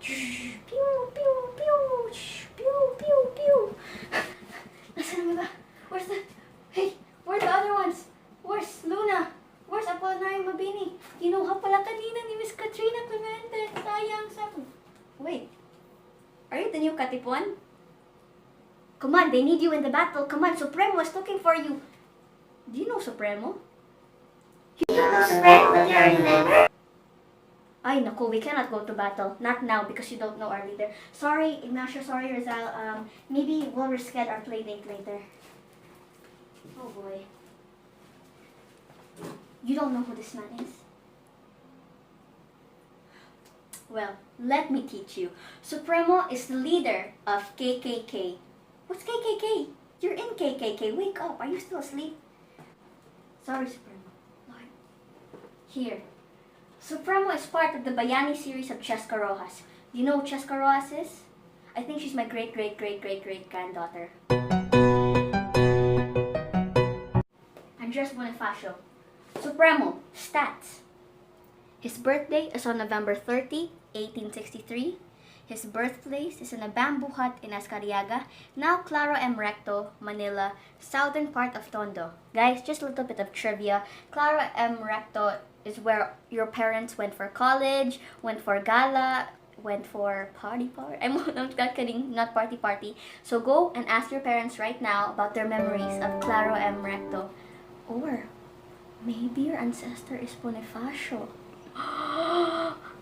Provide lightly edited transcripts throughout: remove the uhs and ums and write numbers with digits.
Pew, pew, pew, pew, pew, pew. Nasaan na ba? Where's the... Hey, where are the other ones? Where's Luna? Where's Apollinario Mabini? Kinuha pala kanina ni Miss Katrina Clemente. Sayang sa... Wait. Are you the new Katipuan? Come on, they need you in the battle. Come on, Supremo is looking for you. Do you know Supremo? You don't know Supremo, but you're in there. Ay, naku, we cannot go to battle. Not now, because you don't know our leader. Sorry, Ignacio, sorry, Rizal. Maybe we'll reschedule our play date later. Oh boy. You don't know who this man is? Well, let me teach you. Supremo is the leader of KKK. What's KKK? You're in KKK. Wake up. Are you still asleep? Sorry, Supremo. Lord. Here. Supremo is part of the Bayani series of Cheska Rojas. Do you know who Cheska Rojas is? I think she's my great-great-great-great-great-granddaughter. Andres Bonifacio. Supremo. Stats. His birthday is on November 30, 1863. His birthplace is in a bamboo hut in Ascariaga, now Claro M. Recto, Manila, southern part of Tondo. Guys, just a little bit of trivia. Claro M. Recto is where your parents went for college, went for gala, went for party. I'm not kidding, not party. So go and ask your parents right now about their memories of Claro M. Recto. Or maybe your ancestor is Bonifacio.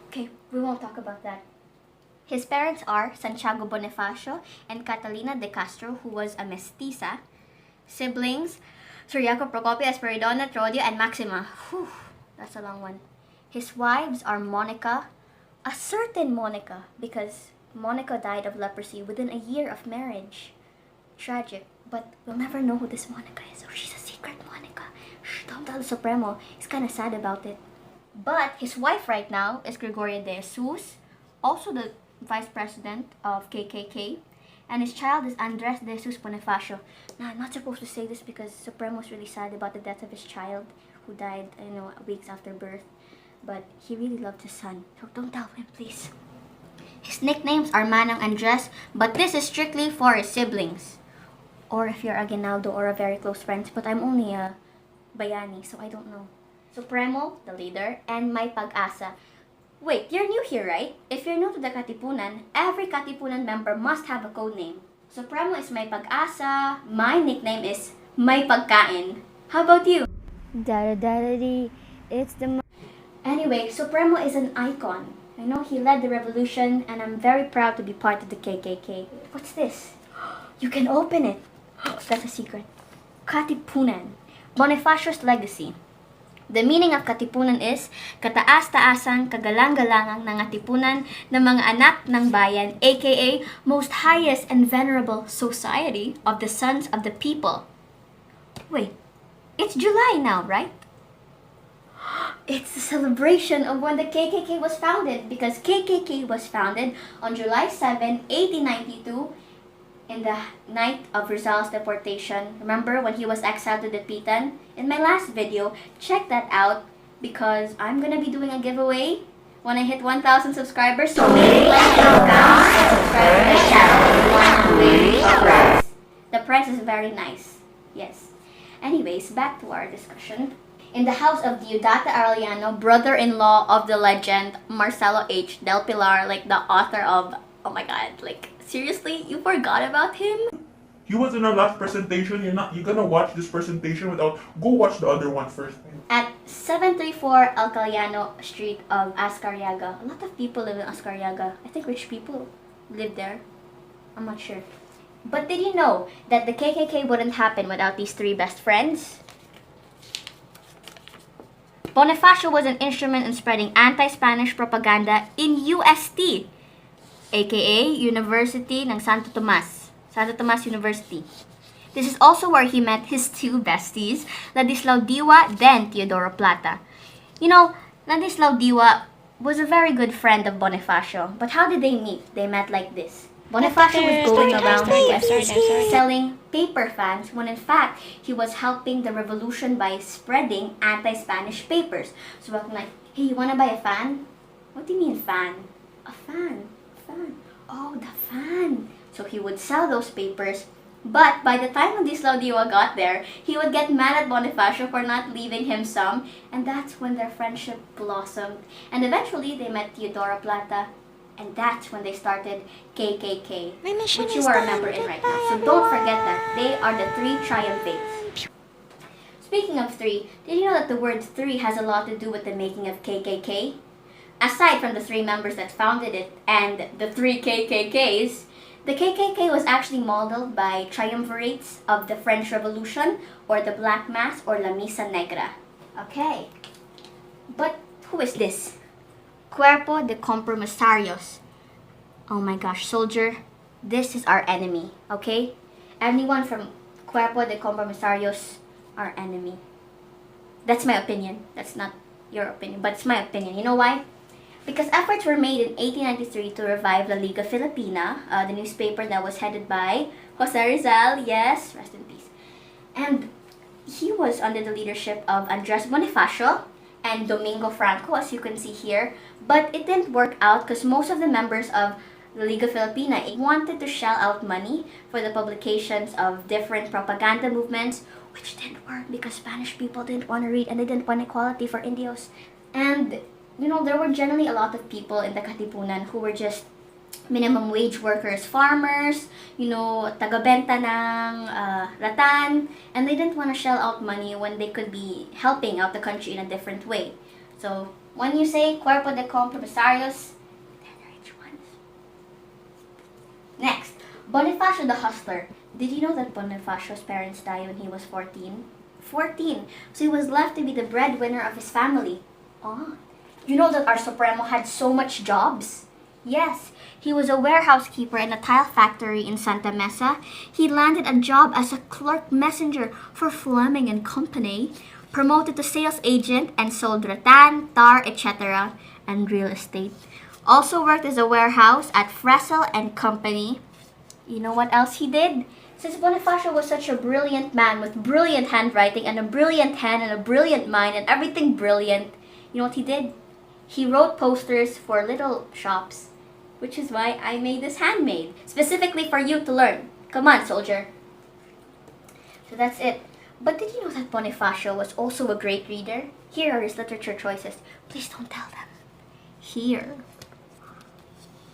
Okay, we won't talk about that. His parents are Santiago Bonifacio and Catalina de Castro, who was a mestiza. Siblings, Suriaco Procopio, Esperidona, Trodio, and Maxima. Whew, that's a long one. His wives are Monica, a certain Monica, because Monica died of leprosy within a year of marriage. Tragic, but we'll never know who this Monica is. Oh, she's a secret Monica. Shh, don't tell the Supremo. He's kind of sad about it. But his wife right now is Gregoria de Jesus, also the vice president of KKK, and his child is Andres de Jesus Bonifacio. Now, I'm not supposed to say this because Supremo was really sad about the death of his child, who died, weeks after birth. But he really loved his son, so don't tell him, please. His nicknames are Manang Andres, but this is strictly for his siblings. Or if you're Aguinaldo or a very close friend, but I'm only a Bayani, so I don't know. Supremo, the leader, and May Pag-asa. Wait, you're new here, right? If you're new to the Katipunan, every Katipunan member must have a code name. Supremo is May Pag-asa. My nickname is May Pagkain. How about you? Da-da-da-da-dee, it's the... Anyway, Supremo is an icon. I know he led the revolution, and I'm very proud to be part of the KKK. What's this? You can open it. That's a secret. Katipunan. Bonifacio's legacy. The meaning of Katipunan is kataas-taasan, kagalang-galangang nangatipunan ng mga anak ng bayan, aka most highest and venerable society of the sons of the people. Wait, it's July now, right? It's the celebration of when the KKK was founded, because KKK was founded on July 7, 1892, in the night of Rizal's deportation. Remember when he was exiled to Dapitan? In my last video, check that out because I'm gonna be doing a giveaway when I hit 1,000 subscribers. So make like and subscribe to the channel if you want to win a prize. The prize is very nice. Yes. Anyways, back to our discussion. In the house of Diodata Arellano, brother-in-law of the legend Marcelo H. Del Pilar, like the author of, oh my god, like seriously, you forgot about him? He was in our last presentation. You're gonna watch this presentation without. Go watch the other one first. At 734 Alcaliano Street of Ascariaga. A lot of people live in Ascariaga. I think rich people live there. I'm not sure. But did you know that the KKK wouldn't happen without these three best friends? Bonifacio was an instrument in spreading anti-Spanish propaganda in UST, aka University ng Santo Tomas University. This is also where he met his two besties, Ladislao Diwa, then Teodoro Plata. You know, Ladislao Diwa was a very good friend of Bonifacio, but how did they meet? They met like this. Bonifacio was going around selling paper fans when in fact he was helping the revolution by spreading anti-Spanish papers. So I'm like, hey, you wanna buy a fan? What do you mean fan? A fan. fan? Oh, the fan. So he would sell those papers. But by the time Ladislao Diwa got there, he would get mad at Bonifacio for not leaving him some, and that's when their friendship blossomed. And eventually, they met Teodora Plata, and that's when they started KKK, which you are a member in right now. So don't forget that. They are the three triumphates. Speaking of three, did you know that the word three has a lot to do with the making of KKK? Aside from the three members that founded it and the three KKKs, the KKK was actually modeled by triumvirates of the French Revolution, or the Black Mass, or La Misa Negra. Okay, but who is this? Cuerpo de Compromisarios. Oh my gosh, soldier, this is our enemy, okay? Anyone from Cuerpo de Compromisarios, our enemy. That's my opinion. That's not your opinion, but it's my opinion. You know why? Because efforts were made in 1893 to revive La Liga Filipina, the newspaper that was headed by Jose Rizal, yes, rest in peace. And he was under the leadership of Andres Bonifacio and Domingo Franco, as you can see here. But it didn't work out because most of the members of La Liga Filipina wanted to shell out money for the publications of different propaganda movements, which didn't work because Spanish people didn't want to read and they didn't want equality for Indios. And you know, there were generally a lot of people in the Katipunan who were just minimum wage workers, farmers, you know, taga-benta ng ratan, and they didn't want to shell out money when they could be helping out the country in a different way. So, when you say Cuerpo de Compromisarios, they're the rich ones. Next, Bonifacio the Hustler. Did you know that Bonifacio's parents died when he was 14? 14! So he was left to be the breadwinner of his family. Oh. You know that our Supremo had so much jobs? Yes, he was a warehouse keeper in a tile factory in Santa Mesa. He landed a job as a clerk messenger for Fleming and Company, promoted to sales agent and sold rattan, tar, etc. and real estate. Also worked as a warehouse at Fresel and Company. You know what else he did? Since Bonifacio was such a brilliant man with brilliant handwriting and a brilliant hand and a brilliant mind and everything brilliant, you know what he did? He wrote posters for little shops, which is why I made this handmade, specifically for you to learn. Come on, soldier. So that's it. But did you know that Bonifacio was also a great reader? Here are his literature choices. Please don't tell them. Here.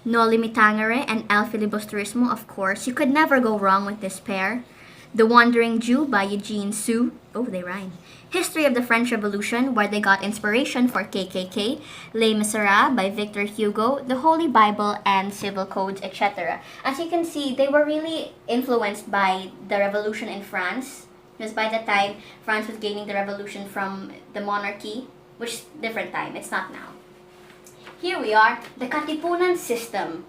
No Limitangere and El Filibusterismo, of course. You could never go wrong with this pair. The Wandering Jew by Eugene Sue. Oh, they rhyme. History of the French Revolution, where they got inspiration for KKK. Les Miserables by Victor Hugo. The Holy Bible and Civil Codes, etc. As you can see, they were really influenced by the revolution in France. Because by the time, France was gaining the revolution from the monarchy, which is a different time. It's not now. Here we are, the Katipunan system.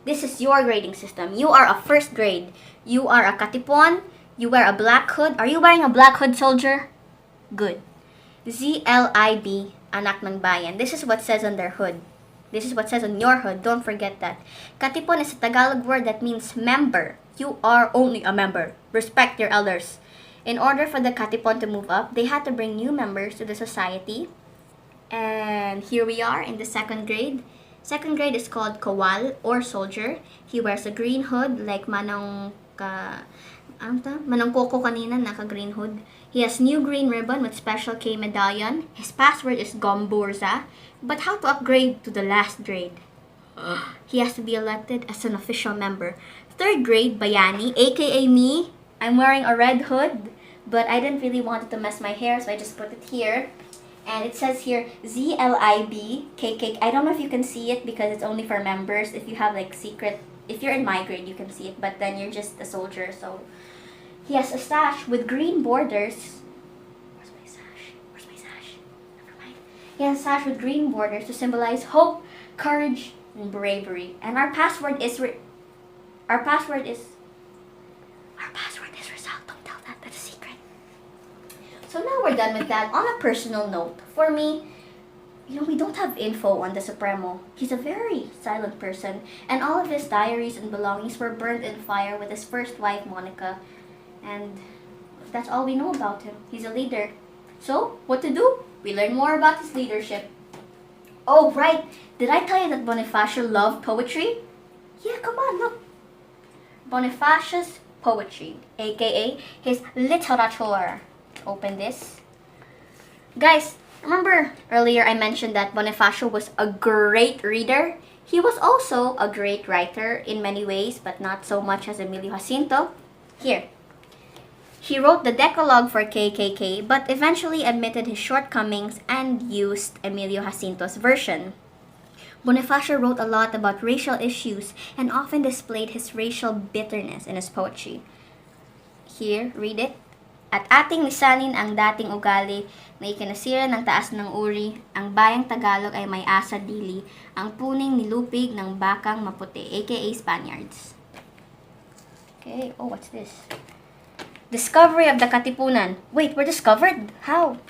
This is your grading system. You are a first grade. You are a Katipon. You wear a black hood. Are you wearing a black hood, soldier? Good. ZLIB, Anak ng Bayan. This is what says on their hood. This is what says on your hood. Don't forget that. Katipon is a Tagalog word that means member. You are only a member. Respect your elders. In order for the Katipon to move up, they had to bring new members to the society. And here we are in the second grade. Second grade is called Kawal or soldier. He wears a green hood like Manong Coco kanina, naka-green hood. He has new green ribbon with special K medallion. His password is Gomburza. But how to upgrade to the last grade? He has to be elected as an official member. Third grade, Bayani, aka me. I'm wearing a red hood, but I didn't really want it to mess my hair, so I just put it here. And it says here, ZLIB, KK. I don't know if you can see it because it's only for members. If you have like secret, if you're in my grade, you can see it, but then you're just a soldier, so. He has a sash with green borders. Where's my sash? Where's my sash? Never mind. He has a sash with green borders to symbolize hope, courage, and bravery. And our password is Rizal. Don't tell that. That's a secret. So now we're done with that. On a personal note, for me, you know, we don't have info on the Supremo. He's a very silent person, and all of his diaries and belongings were burned in fire with his first wife, Monica. And that's all we know about him. He's a leader. So, what to do? We learn more about his leadership. Oh, right. Did I tell you that Bonifacio loved poetry? Yeah, come on, look. Bonifacio's poetry, aka his literature. Open this. Guys, remember earlier I mentioned that Bonifacio was a great reader? He was also a great writer in many ways, but not so much as Emilio Jacinto. Here. He wrote the Decalogue for KKK, but eventually admitted his shortcomings and used Emilio Jacinto's version. Bonifacio wrote a lot about racial issues and often displayed his racial bitterness in his poetry. Here, read it. At ating lisanin ang dating ugali na ikinasira ng taas ng uri, ang bayang Tagalog ay may asa dili, ang puning nilupig ng bakang maputi, aka Spaniards. Okay, oh, what's this? Discovery of the Katipunan. Wait, we're discovered? How?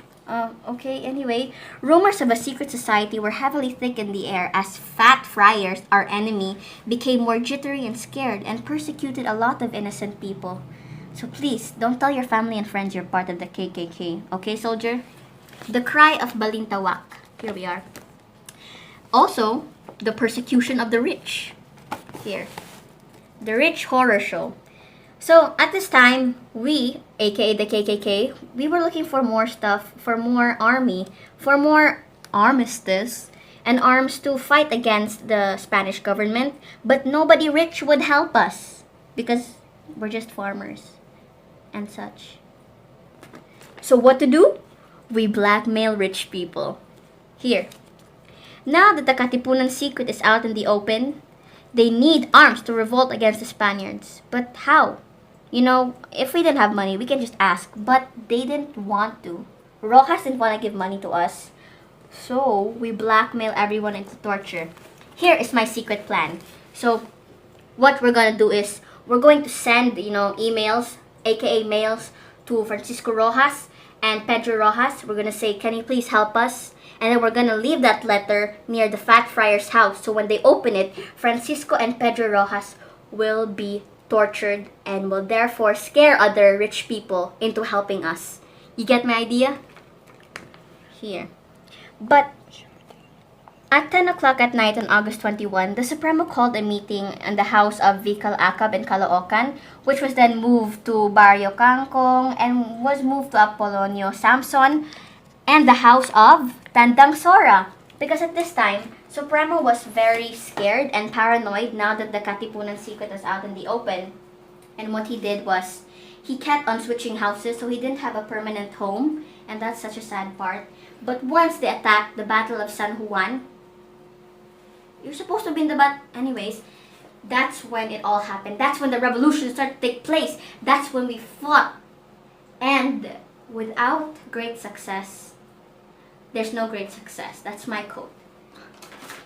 Okay, anyway. Rumors of a secret society were heavily thick in the air as fat friars, our enemy, became more jittery and scared and persecuted a lot of innocent people. So please, don't tell your family and friends you're part of the KKK. Okay, soldier? The Cry of Balintawak. Here we are. Also, the persecution of the rich. Here. The Rich Horror Show. So, at this time, we, aka the KKK, we were looking for more stuff, for more army, for more armistice, and arms to fight against the Spanish government, but nobody rich would help us, because we're just farmers, and such. So what to do? We blackmail rich people. Here. Now that the Katipunan secret is out in the open, they need arms to revolt against the Spaniards. But how? You know, if we didn't have money, we can just ask. But they didn't want to. Rojas didn't want to give money to us. So, we blackmail everyone into torture. Here is my secret plan. So, what we're gonna do is, we're going to send, emails, aka mails, to Francisco Rojas and Pedro Rojas. We're gonna say, can you please help us? And then we're gonna leave that letter near the Fat Friar's house. So when they open it, Francisco and Pedro Rojas will be tortured and will therefore scare other rich people into helping us. You get my idea? Here. But at 10 o'clock at night on August 21, the Supremo called a meeting in the house of Vical Acab in Caloocan, which was then moved to Barrio Kangkong and was moved to Apolonio Samson and the house of Tandang Sora. Because at this time, Supremo was very scared and paranoid now that the Katipunan secret was out in the open. And what he did was, he kept on switching houses, so he didn't have a permanent home, and that's such a sad part. But once they attacked the Battle of San Juan, you're supposed to be in the anyways, that's when it all happened. That's when the revolution started to take place. That's when we fought. And without great success, there's no great success. That's my quote.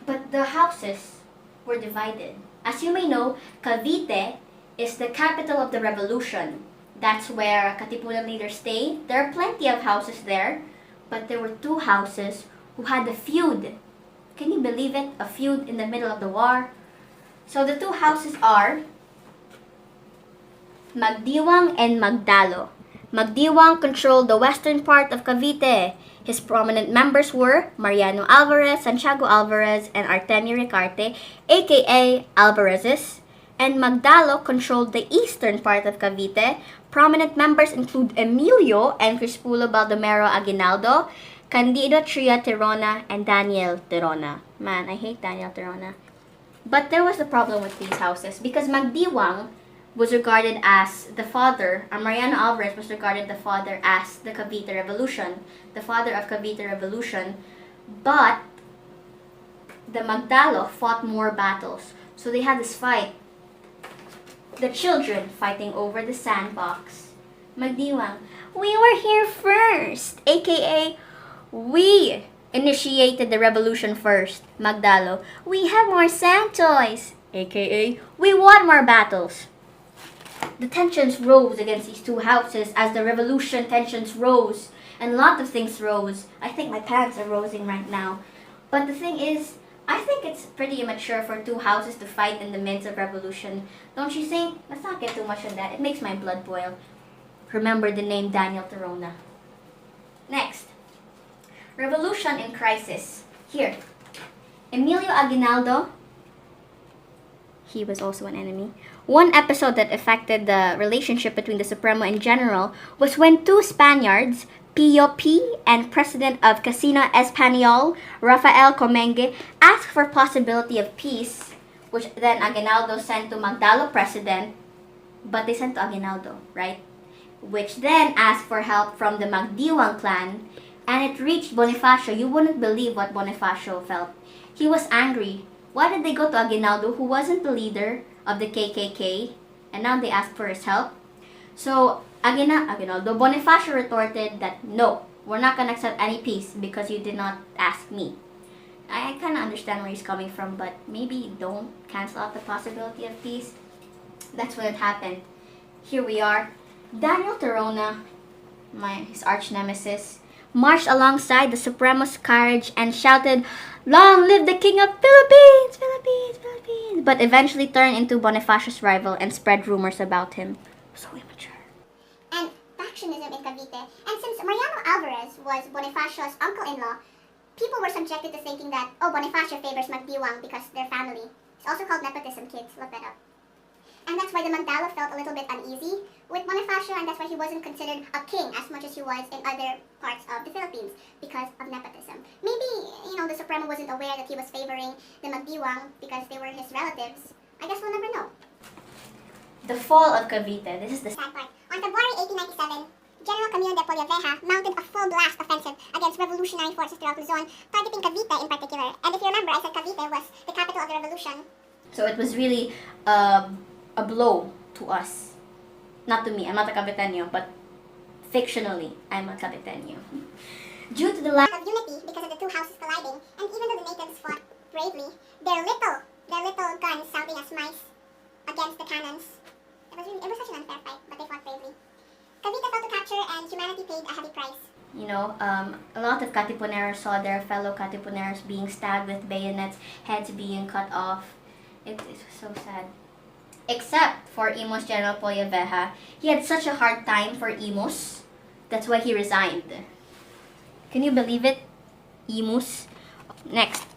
But the houses were divided. As you may know, Cavite is the capital of the revolution. That's where Katipunan leaders stay. There are plenty of houses there, but there were two houses who had a feud. Can you believe it? A feud in the middle of the war. So the two houses are Magdiwang and Magdalo. Magdiwang controlled the western part of Cavite. His prominent members were Mariano Alvarez, Santiago Alvarez, and Artemio Ricarte, aka Alvarezes. And Magdalo controlled the eastern part of Cavite. Prominent members include Emilio and Crispulo Baldomero Aguinaldo, Candido Tria Tirona, and Daniel Tirona. Man, I hate Daniel Tirona. But there was a problem with these houses because Magdiwang was regarded as the father, and Mariano Alvarez was regarded the father as the Cavite Revolution, the father of Cavite Revolution. But the Magdalo fought more battles. So they had this fight. The children fighting over the sandbox. Magdiwang, we were here first, aka we initiated the revolution first. Magdalo, we have more sand toys, aka we won more battles. The tensions rose against these two houses as the revolution tensions rose, and a lot of things rose. I think my pants are rosing right now. But the thing is, I think it's pretty immature for two houses to fight in the midst of revolution. Don't you think? Let's not get too much on that. It makes my blood boil. Remember the name Daniel Tirona. Next. Revolution in crisis. Here. Emilio Aguinaldo. he was also an enemy. One episode that affected the relationship between the Supremo and General was when two Spaniards, Pio P and President of Casino Espanol, Rafael Comengue, asked for possibility of peace, which then Aguinaldo sent to Magdalo President, but they sent to Aguinaldo, right? Which then asked for help from the Magdiwang clan, and it reached Bonifacio. You wouldn't believe what Bonifacio felt. He was angry. Why did they go to Aguinaldo, who wasn't the leader of the KKK, and now they ask for his help? So Aguinaldo, Bonifacio retorted that no, we're not gonna accept any peace because you did not ask me. I kind of understand where he's coming from, but maybe don't cancel out the possibility of peace. That's what had happened. Here we are. Daniel Torona, his arch nemesis, marched alongside the Supremo's carriage and shouted, "Long live the King of Philippines! Philippines! Philippines!" But eventually turned into Bonifacio's rival and spread rumors about him. So immature. And factionism in Cavite. And since Mariano Alvarez was Bonifacio's uncle-in-law, people were subjected to thinking that, oh, Bonifacio favors Magdiwang because they're family. It's also called nepotism, kids. Look that up. And that's why the Magdalo felt a little bit uneasy with Bonifacio, and that's why he wasn't considered a king as much as he was in other parts of the Philippines because of nepotism. Maybe, the Supremo wasn't aware that he was favoring the Magdiwang because they were his relatives. I guess we'll never know. The fall of Cavite. This is the Sad part. On February 1897, General Camilo de Poliaveja mounted a full-blast offensive against revolutionary forces throughout Luzon, targeting Cavite in particular. And if you remember, I said Cavite was the capital of the revolution. So it was really a blow to us. Not to me, I'm not a Caviteño, but fictionally, I'm a Caviteño. Due to the lack Of unity because of the two houses colliding, and even though the natives fought bravely, their little guns sounding as mice against the cannons. It was such an unfair fight, but they fought bravely. Cavite fell to capture and humanity paid a heavy price. A lot of Katipuneros saw their fellow Katipuneros being stabbed with bayonets, heads being cut off. It was so sad. Except for Imus General Poliaveja. He had such a hard time for Imus. That's why he resigned. Can you believe it? Imus. Next.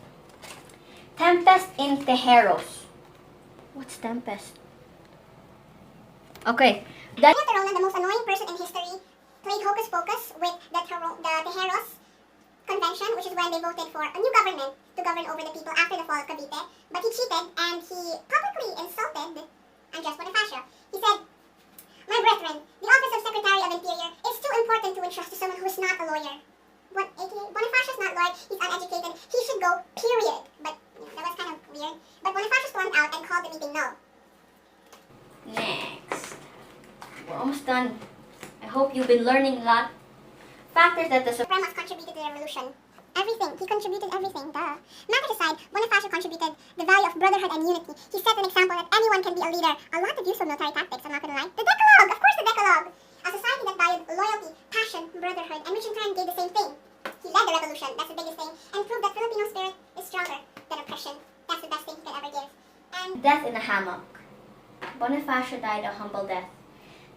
Tempest in Tejeros. What's Tempest? Okay. Daniel Torona, the most annoying person in history, played hocus pocus with the Tejeros Convention, which is when they voted for a new government to govern over the people after the fall of Cavite. But he cheated and he publicly insulted Andres Bonifacio. He said, "My brethren, the office of Secretary of Interior is too important to entrust to someone who is not a lawyer." Bonifacio's not lawyer, he's uneducated, he should go, period. But, that was kind of weird. But Bonifacio stormed out and called the meeting null. Next. We're almost done. I hope you've been learning a lot. Factors that the Supremos contributed to the revolution. Everything. He contributed everything. Duh. Matters aside, Bonifacio contributed the value of brotherhood and unity. He set an example that anyone can be a leader. A lot of useful military tactics, I'm not gonna lie. The Decalogue! Of course the Decalogue! A society that valued loyalty, passion, brotherhood, and which in turn gave the same thing. He led the revolution, that's the biggest thing, and proved that Filipino spirit is stronger than oppression. That's the best thing he could ever give. And death in a hammock. Bonifacio died a humble death.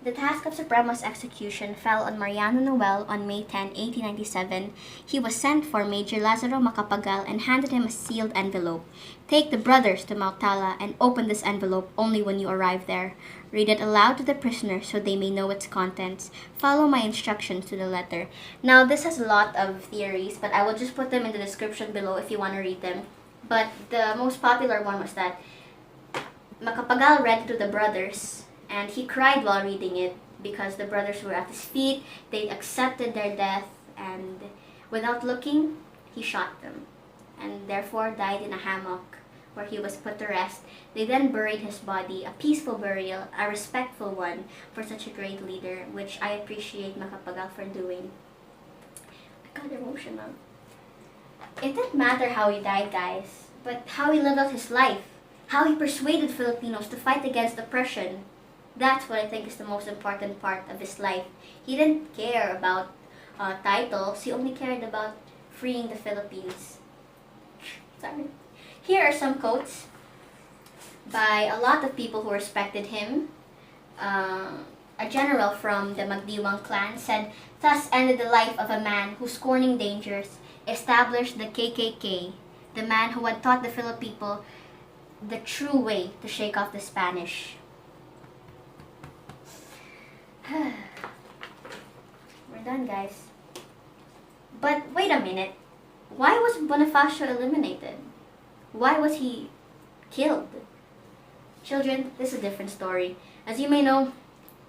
The task of Supremo's execution fell on Mariano Noel on May 10, 1897. He was sent for Major Lazaro Macapagal and handed him a sealed envelope. Take the brothers to Mount Tala and open this envelope only when you arrive there. Read it aloud to the prisoners so they may know its contents. Follow my instructions to the letter. Now, this has a lot of theories, but I will just put them in the description below if you want to read them. But the most popular one was that Macapagal read it to the brothers, and he cried while reading it because the brothers were at his feet, they accepted their death, and without looking, he shot them, and therefore died in a hammock where he was put to rest. They then buried his body, a peaceful burial, a respectful one for such a great leader, which I appreciate Macapagal for doing. I got emotional. It didn't matter how he died, guys, but how he lived out his life, how he persuaded Filipinos to fight against oppression. That's what I think is the most important part of his life. He didn't care about titles. He only cared about freeing the Philippines. Sorry. Here are some quotes by a lot of people who respected him. A general from the Magdiwang clan said, "Thus ended the life of a man who, scorning dangers, established the KKK, the man who had taught the Filipino the true way to shake off the Spanish. We're done, guys. But wait a minute. Why was Bonifacio eliminated? Why was he killed? Children, this is a different story. As you may know,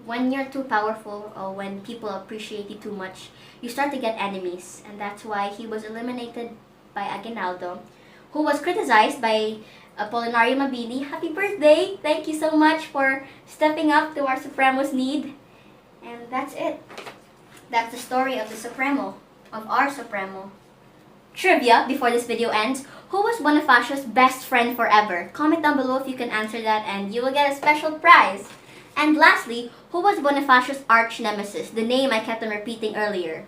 when you're too powerful or when people appreciate you too much, you start to get enemies. And that's why he was eliminated by Aguinaldo, who was criticized by Apolinario Mabini. Happy birthday! Thank you so much for stepping up to our Supremo's need. And that's it. That's the story of the Supremo, of our Supremo. Trivia before this video ends. Who was Bonifacio's best friend forever? Comment down below if you can answer that and you will get a special prize. And lastly, who was Bonifacio's arch nemesis? The name I kept on repeating earlier.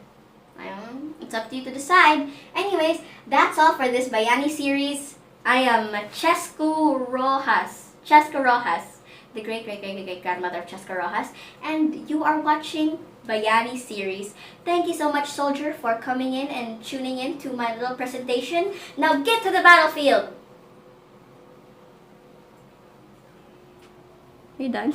It's up to you to decide. Anyways, that's all for this Bayani series. I am Chesco Rojas, the great-great-great-great-grandmother of Chesco Rojas, and you are watching Bayani series. Thank you so much, soldier, for coming in and tuning in to my little presentation. Now get to the battlefield! You're done.